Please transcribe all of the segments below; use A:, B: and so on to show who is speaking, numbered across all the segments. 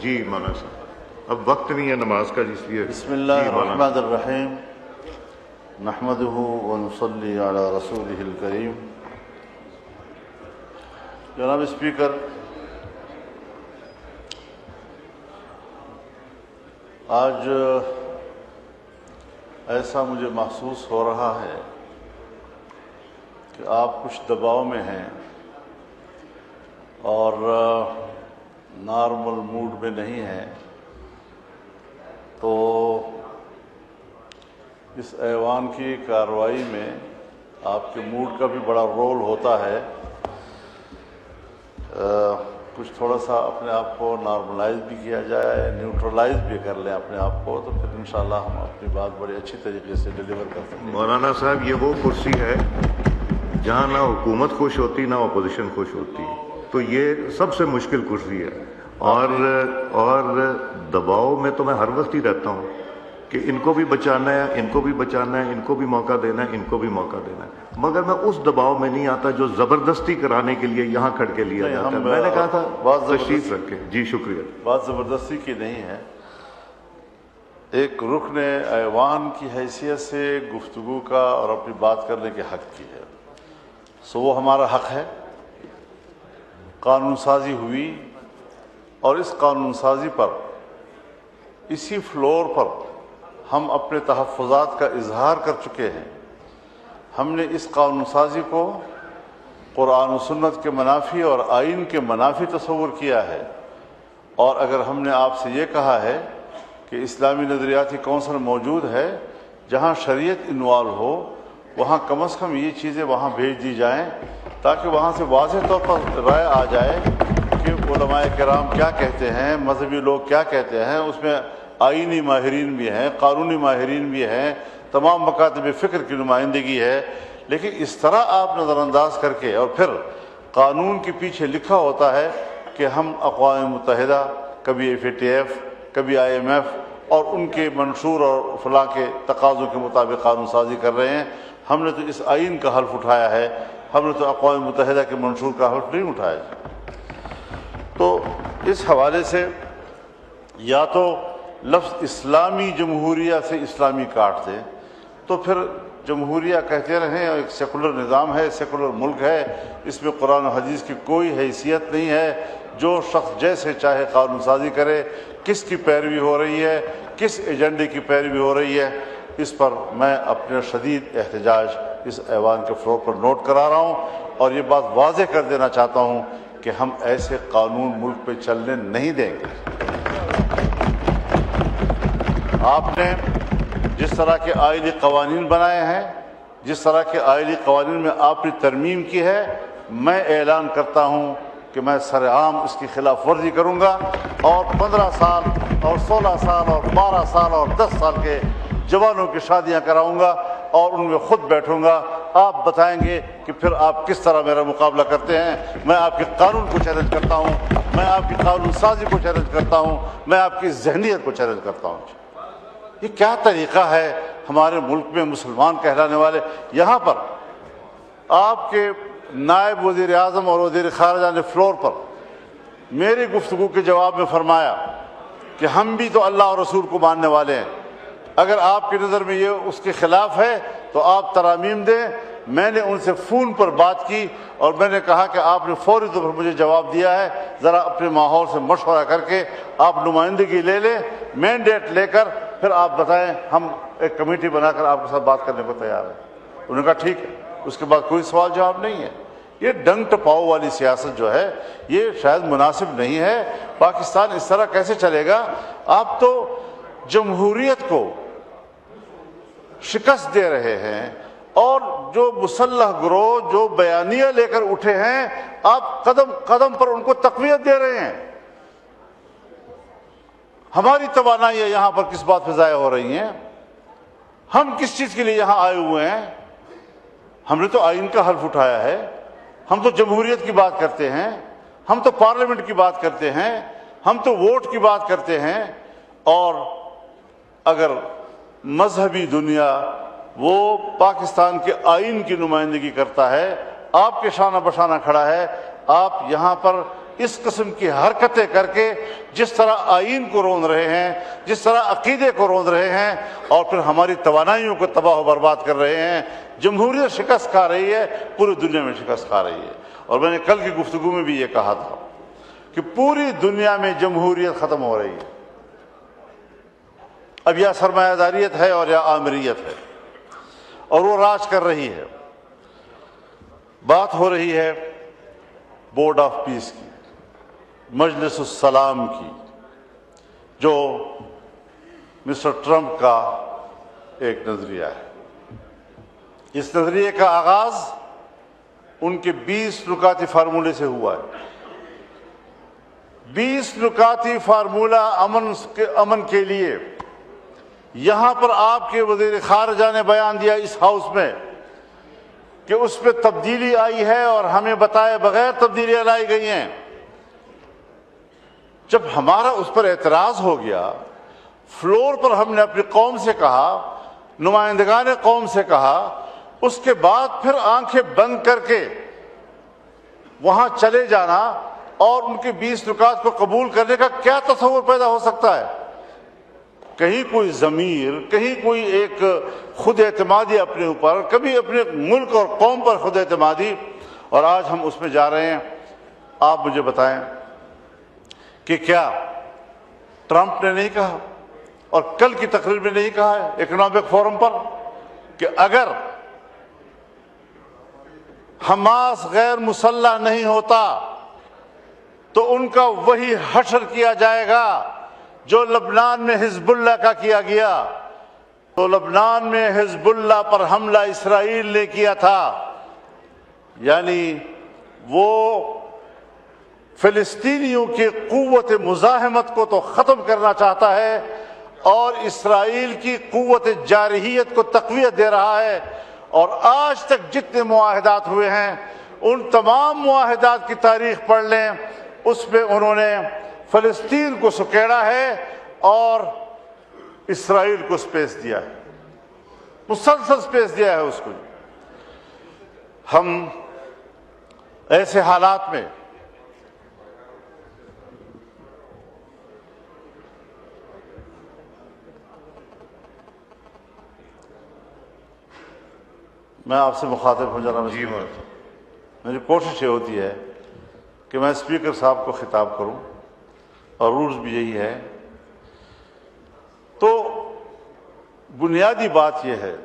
A: جی مولانا صاحب، اب وقت نہیں ہے نماز کا، اس لیے
B: بسم اللہ الرحمن الرحیم، نحمدہ ونصلی علی رسولہ الکریم۔ جناب اسپیکر، آج ایسا مجھے محسوس ہو رہا ہے کہ آپ کچھ دباؤ میں ہیں اور نارمل موڈ میں نہیں ہیں، تو اس ایوان کی کارروائی میں آپ کے موڈ کا بھی بڑا رول ہوتا ہے۔ کچھ تھوڑا سا اپنے آپ کو نارملائز بھی کیا جائے، نیوٹرلائز بھی کر لیں اپنے آپ کو، تو پھر انشاءاللہ ہم اپنی بات بڑی اچھی طریقے سے ڈیلیور کر سکتے ہیں۔
A: مولانا صاحب، یہ وہ کرسی ہے جہاں نہ حکومت خوش ہوتی نہ اپوزیشن خوش ہوتی، تو یہ سب سے مشکل کرسی ہے، اور دباؤ میں تو میں ہر وقت ہی رہتا ہوں کہ ان کو بھی بچانا ہے، ان کو بھی بچانا ہے، ان کو بھی موقع دینا ہے، ان کو بھی موقع دینا ہے، مگر میں اس دباؤ میں نہیں آتا جو زبردستی کرانے کے لیے یہاں کھڑ کے لیا جاتا ہے۔ میں نے کہا تھا تشریف رکھیں۔ جی شکریہ۔
B: بات زبردستی کی نہیں ہے، ایک رکن ایوان کی حیثیت سے گفتگو کا اور اپنی بات کرنے کے حق کی ہے، سو وہ ہمارا حق ہے۔ قانون سازی ہوئی اور اس قانون سازی پر، اسی فلور پر ہم اپنے تحفظات کا اظہار کر چکے ہیں۔ ہم نے اس قانون سازی کو قرآن و سنت کے منافی اور آئین کے منافی تصور کیا ہے، اور اگر ہم نے آپ سے یہ کہا ہے کہ اسلامی نظریاتی کونسل موجود ہے جہاں شریعت انوالو ہو، وہاں کم از کم یہ چیزیں وہاں بھیج دی جائیں تاکہ وہاں سے واضح طور پر رائے آ جائے کہ علماء کرام کیا کہتے ہیں، مذہبی لوگ کیا کہتے ہیں۔ اس میں آئینی ماہرین بھی ہیں، قانونی ماہرین بھی ہیں، تمام مکاتب فکر کی نمائندگی ہے، لیکن اس طرح آپ نظر انداز کر کے، اور پھر قانون کے پیچھے لکھا ہوتا ہے کہ ہم اقوام متحدہ، کبھی FATF، کبھی IMF اور ان کے منشور اور فلاں کے تقاضوں کے مطابق قانون سازی کر رہے ہیں۔ ہم نے تو اس آئین کا حلف اٹھایا ہے، ہم نے تو اقوام متحدہ کے منشور کا حلف نہیں اٹھایا۔ تو اس حوالے سے یا تو لفظ اسلامی جمہوریہ سے اسلامی کاٹ دیں، تو پھر جمہوریہ کہتے رہیں، ایک سیکولر نظام ہے، سیکولر ملک ہے، اس میں قرآن و حدیث کی کوئی حیثیت نہیں ہے، جو شخص جیسے چاہے قانون سازی کرے۔ کس کی پیروی ہو رہی ہے، کس ایجنڈے کی پیروی ہو رہی ہے، اس پر میں اپنے شدید احتجاج اس ایوان کے فلور پر نوٹ کرا رہا ہوں، اور یہ بات واضح کر دینا چاہتا ہوں کہ ہم ایسے قانون ملک پہ چلنے نہیں دیں گے۔ آپ نے جس طرح کے آئینی قوانین بنائے ہیں، جس طرح کے آئینی قوانین میں آپ نے ترمیم کی ہے، میں اعلان کرتا ہوں کہ میں سر عام اس کی خلاف ورزی کروں گا، اور 15 سال اور 16 سال اور 12 سال اور 10 سال کے جوانوں کی شادیاں کراؤں گا، اور ان میں خود بیٹھوں گا۔ آپ بتائیں گے کہ پھر آپ کس طرح میرا مقابلہ کرتے ہیں۔ میں آپ کے قانون کو چیلنج کرتا ہوں، میں آپ کی قانون سازی کو چیلنج کرتا ہوں، میں آپ کی ذہنیت کو چیلنج کرتا ہوں۔ یہ کیا طریقہ ہے ہمارے ملک میں مسلمان کہلانے والے؟ یہاں پر آپ کے نائب وزیر اعظم اور وزیر خارجہ نے فلور پر میری گفتگو کے جواب میں فرمایا کہ ہم بھی تو اللہ اور رسول کو ماننے والے ہیں، اگر آپ کی نظر میں یہ اس کے خلاف ہے تو آپ ترامیم دیں۔ میں نے ان سے فون پر بات کی اور میں نے کہا کہ آپ نے فوری طور پر مجھے جواب دیا ہے، ذرا اپنے ماحول سے مشورہ کر کے آپ نمائندگی لے لیں، مینڈیٹ لے کر پھر آپ بتائیں، ہم ایک کمیٹی بنا کر آپ کے ساتھ بات کرنے کو تیار ہیں۔ انہوں نے کہا ٹھیک ہے۔ اس کے بعد کوئی سوال جواب نہیں ہے۔ یہ ڈنگ ٹپاؤ والی سیاست جو ہے یہ شاید مناسب نہیں ہے۔ پاکستان اس طرح کیسے چلے گا؟ آپ تو جمہوریت کو شکست دے رہے ہیں، اور جو مسلح گروہ جو بیانیہ لے کر اٹھے ہیں، آپ قدم قدم پر ان کو تقویت دے رہے ہیں۔ ہماری توانائیاں یہاں پر کس بات پہ ضائع ہو رہی ہیں؟ ہم کس چیز کے لیے یہاں آئے ہوئے ہیں؟ ہم نے تو آئین کا حلف اٹھایا ہے، ہم تو جمہوریت کی بات کرتے ہیں، ہم تو پارلیمنٹ کی بات کرتے ہیں، ہم تو ووٹ کی بات کرتے ہیں، اور اگر مذہبی دنیا وہ پاکستان کے آئین کی نمائندگی کرتا ہے، آپ کے شانہ بشانہ کھڑا ہے، آپ یہاں پر اس قسم کی حرکتیں کر کے جس طرح آئین کو روند رہے ہیں، جس طرح عقیدے کو روند رہے ہیں، اور پھر ہماری توانائیوں کو تباہ و برباد کر رہے ہیں۔ جمہوریت شکست کھا رہی ہے، پوری دنیا میں شکست کھا رہی ہے۔ اور میں نے کل کی گفتگو میں بھی یہ کہا تھا کہ پوری دنیا میں جمہوریت ختم ہو رہی ہے، اب یا سرمایہ داریت ہے اور یا آمریت ہے، اور وہ راج کر رہی ہے۔ بات ہو رہی ہے بورڈ آف پیس کی، مجلس السلام کی، جو مسٹر ٹرمپ کا ایک نظریہ ہے۔ اس نظریے کا آغاز ان کے 20 نکاتی فارمولے سے ہوا ہے۔ 20 نکاتی فارمولہ امن کے لیے یہاں پر آپ کے وزیر خارجہ نے بیان دیا اس ہاؤس میں کہ اس پہ تبدیلی آئی ہے اور ہمیں بتائے بغیر تبدیلیاں لائی گئی ہیں۔ جب ہمارا اس پر اعتراض ہو گیا، فلور پر ہم نے اپنی قوم سے کہا، نمائندگان قوم سے کہا، اس کے بعد پھر آنکھیں بند کر کے وہاں چلے جانا اور ان کے 20 نکات کو قبول کرنے کا کیا تصور پیدا ہو سکتا ہے؟ کہیں کوئی ضمیر، کہیں کوئی ایک خود اعتمادی اپنے اوپر، کبھی اپنے ملک اور قوم پر خود اعتمادی، اور آج ہم اس میں جا رہے ہیں۔ آپ مجھے بتائیں کہ کیا ٹرمپ نے نہیں کہا اور کل کی تقریر میں نہیں کہا ہے اکنامک فورم پر کہ اگر حماس غیر مسلح نہیں ہوتا تو ان کا وہی حشر کیا جائے گا جو لبنان میں حزب اللہ کا کیا گیا؟ تو لبنان میں حزب اللہ پر حملہ اسرائیل نے کیا تھا، یعنی وہ فلسطینیوں کی قوت مزاحمت کو تو ختم کرنا چاہتا ہے اور اسرائیل کی قوت جارحیت کو تقویت دے رہا ہے۔ اور آج تک جتنے معاہدات ہوئے ہیں ان تمام معاہدات کی تاریخ پڑھ لیں، اس میں انہوں نے فلسطین کو سکیڑا ہے اور اسرائیل کو سپیس دیا ہے، مسلسل سپیس دیا ہے اس کو۔ ہم ایسے حالات میں میں آپ سے مخاطب ہوں جناب، میری کوشش یہ ہوتی ہے کہ میں اسپیکر صاحب کو خطاب کروں اور رولز بھی یہی ہے۔ تو بنیادی بات یہ ہے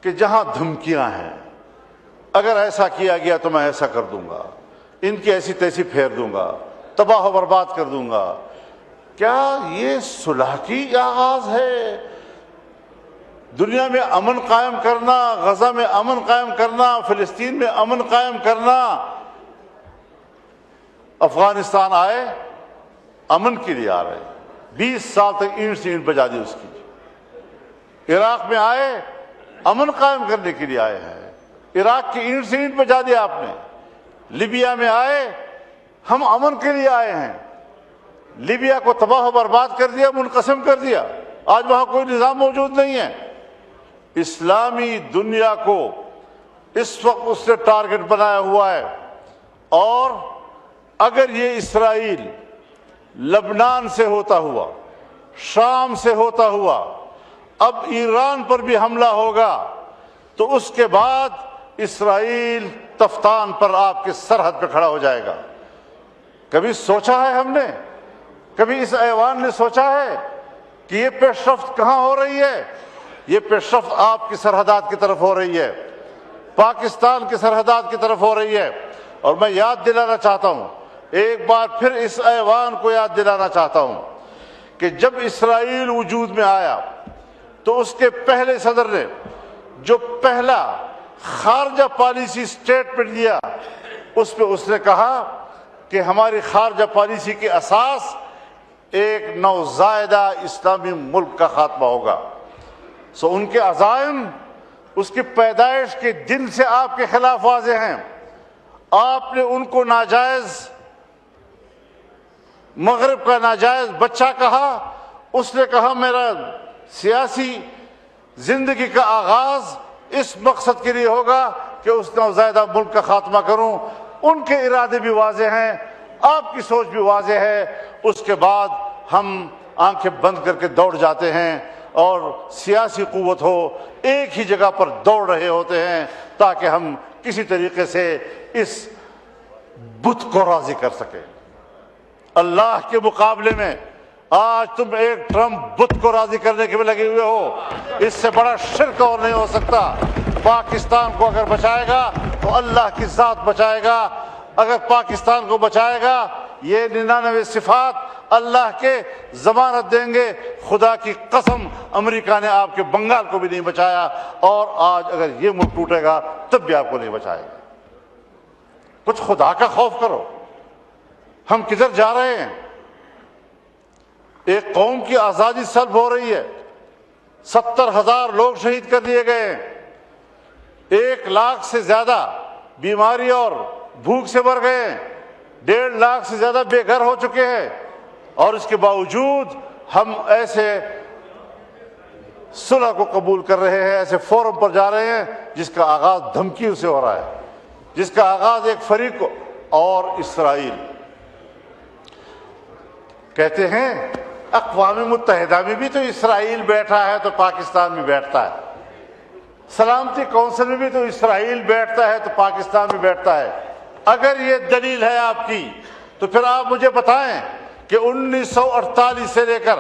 B: کہ جہاں دھمکیاں ہیں، اگر ایسا کیا گیا تو میں ایسا کر دوں گا، ان کی ایسی تیسی پھیر دوں گا، تباہ و برباد کر دوں گا، کیا یہ صلح کی آغاز ہے؟ دنیا میں امن قائم کرنا، غزہ میں امن قائم کرنا، فلسطین میں امن قائم کرنا۔ افغانستان آئے امن کے لیے آ رہے، 20 سال تک اینٹ سے اینٹ بجا دی اس کی۔ عراق میں آئے امن قائم کرنے کے لیے آئے ہیں، عراق کی اینٹ سے اینٹ بجا دیا آپ نے۔ لیبیا میں آئے، ہم امن کے لیے آئے ہیں، لیبیا کو تباہ و برباد کر دیا، منقسم کر دیا، آج وہاں کوئی نظام موجود نہیں ہے۔ اسلامی دنیا کو اس وقت اس نے ٹارگٹ بنایا ہوا ہے، اور اگر یہ اسرائیل لبنان سے ہوتا ہوا، شام سے ہوتا ہوا، اب ایران پر بھی حملہ ہوگا تو اس کے بعد اسرائیل تفتان پر آپ کے سرحد پہ کھڑا ہو جائے گا۔ کبھی سوچا ہے ہم نے، کبھی اس ایوان نے سوچا ہے کہ یہ پیش رفت کہاں ہو رہی ہے؟ یہ پیش رفت آپ کی سرحدات کی طرف ہو رہی ہے، پاکستان کی سرحدات کی طرف ہو رہی ہے۔ اور میں یاد دلانا چاہتا ہوں، ایک بار پھر اس ایوان کو یاد دلانا چاہتا ہوں کہ جب اسرائیل وجود میں آیا تو اس کے پہلے صدر نے جو پہلا خارجہ پالیسی سٹیٹمنٹ دیا، اس پہ اس نے کہا کہ ہماری خارجہ پالیسی کی اساس ایک نوزائیدہ اسلامی ملک کا خاتمہ ہوگا۔ سو ان کے عزائم اس کی پیدائش کے دن سے آپ کے خلاف واضح ہیں۔ آپ نے ان کو ناجائز، مغرب کا ناجائز بچہ کہا، اس نے کہا میرا سیاسی زندگی کا آغاز اس مقصد کے لیے ہوگا کہ اس نوزائیدہ ملک کا خاتمہ کروں۔ ان کے ارادے بھی واضح ہیں، آپ کی سوچ بھی واضح ہے، اس کے بعد ہم آنکھیں بند کر کے دوڑ جاتے ہیں اور سیاسی قوت ہو ایک ہی جگہ پر دوڑ رہے ہوتے ہیں تاکہ ہم کسی طریقے سے اس بت کو راضی کر سکیں۔ اللہ کے مقابلے میں آج تم ایک ٹرمپ بت کو راضی کرنے کے میں لگے ہوئے ہو، اس سے بڑا شرک اور نہیں ہو سکتا۔ پاکستان کو اگر بچائے گا تو اللہ کی ذات بچائے گا، اگر پاکستان کو بچائے گا یہ 99 صفات اللہ کے ضمانت دیں گے۔ خدا کی قسم امریکہ نے آپ کے بنگال کو بھی نہیں بچایا، اور آج اگر یہ ملک ٹوٹے گا تب بھی آپ کو نہیں بچائے گا۔ کچھ خدا کا خوف کرو، ہم کدھر جا رہے ہیں؟ ایک قوم کی آزادی سلب ہو رہی ہے، 70,000 لوگ شہید کر دیے گئے ہیں، 1 لاکھ سے زیادہ بیماری اور بھوک سے مر گئے ہیں، 1.5 لاکھ سے زیادہ بے گھر ہو چکے ہیں، اور اس کے باوجود ہم ایسے صلح کو قبول کر رہے ہیں، ایسے فورم پر جا رہے ہیں جس کا آغاز دھمکیوں سے ہو رہا ہے، جس کا آغاز ایک فریق کو۔ اور اسرائیل کہتے ہیں اقوام متحدہ میں بھی تو اسرائیل بیٹھا ہے تو پاکستان میں بیٹھتا ہے، سلامتی کونسل میں بھی تو اسرائیل بیٹھتا ہے تو پاکستان میں بیٹھتا ہے۔ اگر یہ دلیل ہے آپ کی تو پھر آپ مجھے بتائیں کہ 1948 سے لے کر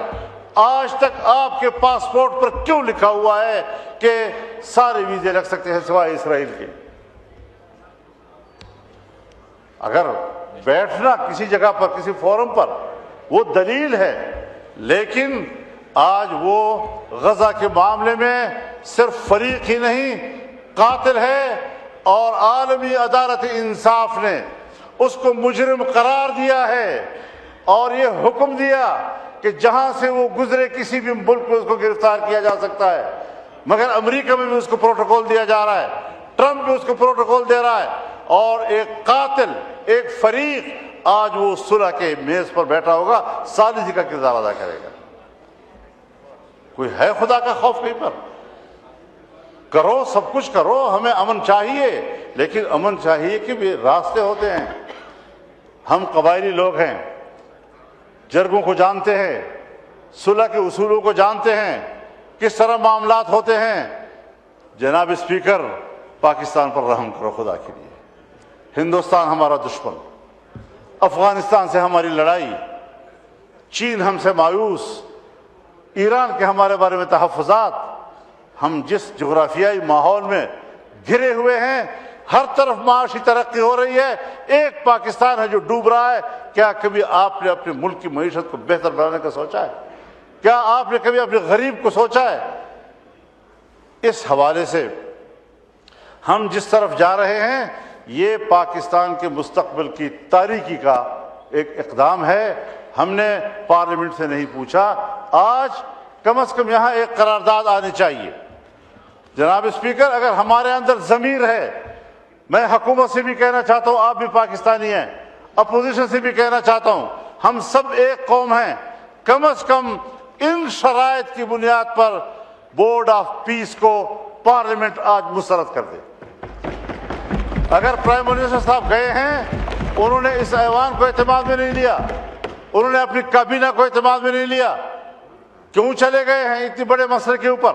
B: آج تک آپ کے پاسپورٹ پر کیوں لکھا ہوا ہے کہ سارے ویزے لگ سکتے ہیں سوائے اسرائیل کے؟ اگر بیٹھنا کسی جگہ پر کسی فورم پر وہ دلیل ہے، لیکن آج وہ غزہ کے معاملے میں صرف فریق ہی نہیں قاتل ہے، اور عالمی عدالت انصاف نے اس کو مجرم قرار دیا ہے اور یہ حکم دیا کہ جہاں سے وہ گزرے کسی بھی ملک میں اس کو گرفتار کیا جا سکتا ہے۔ مگر امریکہ میں بھی اس کو پروٹوکول دیا جا رہا ہے، ٹرمپ بھی اس کو پروٹوکول دے رہا ہے، اور ایک قاتل، ایک فریق آج وہ صلح کے میز پر بیٹھا ہوگا، ثالثی کا کردار ادا کرے گا۔ کوئی ہے خدا کا خوف کہیں پر؟ کرو، سب کچھ کرو، ہمیں امن چاہیے، لیکن امن چاہیے کہ بھی راستے ہوتے ہیں۔ ہم قبائلی لوگ ہیں، جرگوں کو جانتے ہیں، صلح کے اصولوں کو جانتے ہیں، کس طرح معاملات ہوتے ہیں۔ جناب اسپیکر، پاکستان پر رحم کرو خدا کے لیے۔ ہندوستان ہمارا دشمن، افغانستان سے ہماری لڑائی، چین ہم سے مایوس، ایران کے ہمارے بارے میں تحفظات، ہم جس جغرافیائی ماحول میں گھرے ہوئے ہیں، ہر طرف معاشی ترقی ہو رہی ہے، ایک پاکستان ہے جو ڈوب رہا ہے۔ کیا کبھی آپ نے اپنے ملک کی معیشت کو بہتر بنانے کا سوچا ہے؟ کیا آپ نے کبھی اپنے غریب کو سوچا ہے؟ اس حوالے سے ہم جس طرف جا رہے ہیں یہ پاکستان کے مستقبل کی تاریکی کا ایک اقدام ہے۔ ہم نے پارلیمنٹ سے نہیں پوچھا، آج کم از کم یہاں ایک قرارداد آنی چاہیے۔ جناب اسپیکر، اگر ہمارے اندر ضمیر ہے، میں حکومت سے بھی کہنا چاہتا ہوں، آپ بھی پاکستانی ہیں، اپوزیشن سے بھی کہنا چاہتا ہوں، ہم سب ایک قوم ہیں، کم از کم ان شرائط کی بنیاد پر بورڈ آف پیس کو پارلیمنٹ آج مسترد کر دے۔ اگر پرائم منسٹر صاحب گئے ہیں، انہوں نے اس ایوان کو اعتماد میں نہیں لیا، انہوں نے اپنی کابینہ کو اعتماد میں نہیں لیا، کیوں چلے گئے ہیں اتنے بڑے مسئلے کے اوپر؟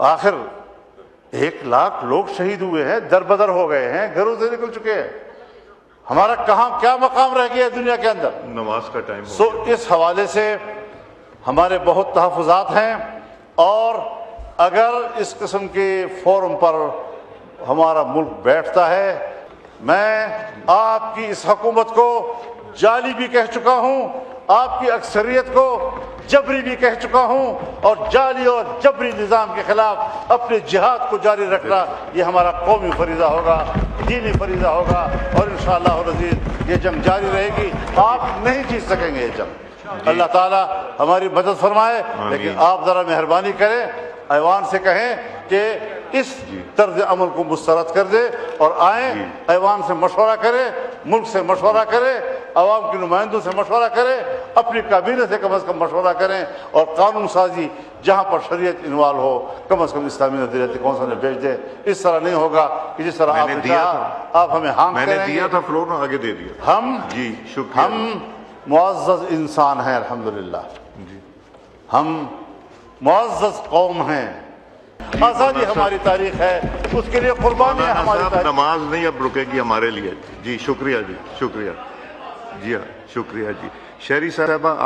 B: آخر 1 لاکھ لوگ شہید ہوئے ہیں، در بدر ہو گئے ہیں، گھروں سے نکل چکے ہیں، ہمارا کہاں کیا مقام رہ گیا ہے دنیا کے اندر؟
A: نماز کا ٹائم ہو گیا۔
B: اس حوالے سے ہمارے بہت تحفظات ہیں، اور اگر اس قسم کے فورم پر ہمارا ملک بیٹھتا ہے، میں آپ کی اس حکومت کو جعلی بھی کہہ چکا ہوں، آپ کی اکثریت کو جبری بھی کہہ چکا ہوں، اور جعلی اور جبری نظام کے خلاف اپنے جہاد کو جاری رکھنا یہ ہمارا قومی فریضہ ہوگا، دینی فریضہ ہوگا، اور انشاءاللہ العزیز یہ جنگ جاری رہے گی، آپ نہیں جیت سکیں گے یہ جنگ۔ اللہ تعالیٰ ہماری مدد فرمائے، لیکن آپ ذرا مہربانی کریں، ایوان سے کہیں کہ اس طرز عمل کو مسترد کر دے، اور آئیں ایوان سے مشورہ کرے، ملک سے مشورہ کرے، عوام کے نمائندوں سے مشورہ کرے، اپنی کابینہ سے کم از کم مشورہ کریں اور قانون سازی جہاں پر شریعت انوالو ہو کم از کم اسلامی نظریاتی کونسل میں بھیج دیں. اس طرح نہیں ہوگا کہ جس طرح آپ نے کہا آپ ہمیں ہانگ
A: میں نے
B: کریں گے.
A: دیا تھا فلور میں آگے دے دیا.
B: ہم
A: جی شکریہ.
B: ہم معزز انسان ہیں الحمدللہ.
A: جی
B: ہم معزز قوم ہیں. آزادی ہماری تاریخ ہے, اس کے لیے قربانی ہے
A: مولانا
B: ہماری
A: صاحب
B: تاریخ.
A: نماز نہیں اب رکے گی ہمارے لیے. جی شکریہ جی شکریہ. جی ہاں شکریہ جی. شہری صاحبہ